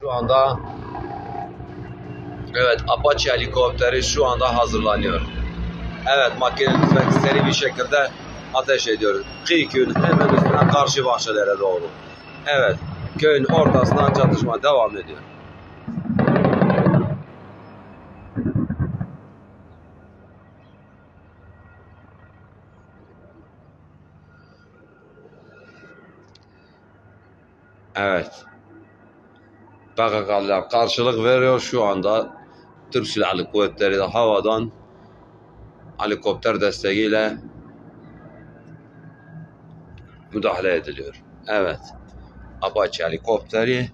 Şu anda evet, Apache helikopteri şu anda hazırlanıyor. Evet, makinemiz seri bir şekilde ateş ediyor. Kıyıköy'ün hemen üstüne karşı bahçelere doğru. Evet, köyün ortasından çatışma devam ediyor. Evet. PKK'lılar karşılık veriyor şu anda. Türk Silahlı Kuvvetleri de havadan helikopter desteğiyle müdahale ediliyor. Evet. Apache helikopteri.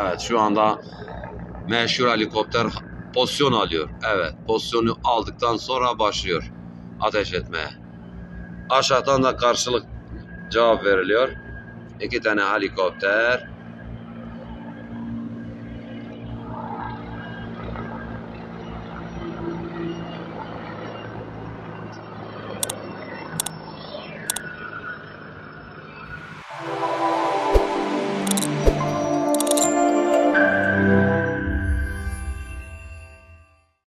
Evet, şu anda meşhur helikopter pozisyon alıyor. Evet, pozisyonu aldıktan sonra başlıyor ateş etmeye. Aşağıdan da karşılık cevap veriliyor. 2 tane helikopter